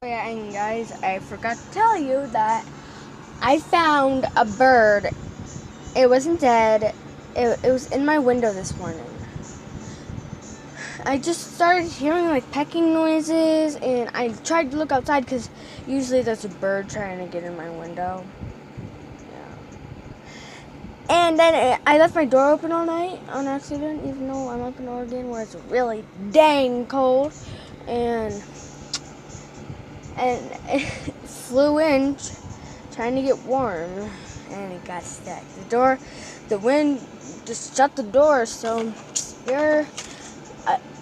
Yeah, and guys, I forgot to tell you that I found a bird. It wasn't dead. It was in my window this morning. I just started hearing like pecking noises, and I tried to look outside because usually there's a bird trying to get in my window. Yeah. And then I left my door open all night on accident, even though I'm up in Oregon where it's really dang cold. And it flew in trying to get warm, and it got stuck. The wind just shut the door, so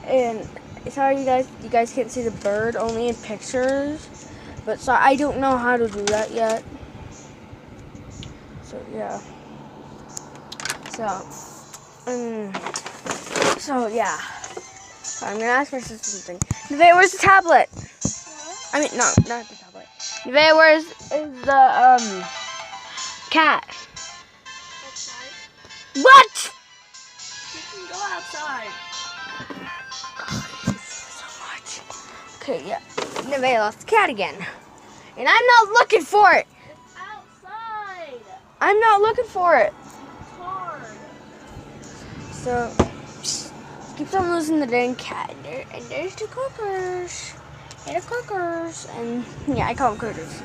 and sorry you guys can't see the bird, only in pictures, but so I don't know how to do that yet. So yeah. So yeah. So I'm gonna ask my sister something. Nevaeh, where's the tablet? What? I mean, no, not the tablet. Nevaeh, where's the cat? Outside. What? You can go outside. So much. Okay, yeah. Nevaeh lost the cat again. And I'm not looking for it. It's outside. I'm not looking for it. It's hard. So, keeps on losing the dang cat. And there's the cookers. And the cookers. And, yeah, I call them critters.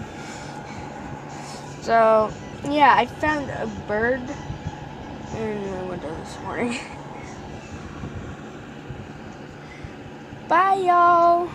So, yeah, I found a bird in my window this morning. Bye, y'all.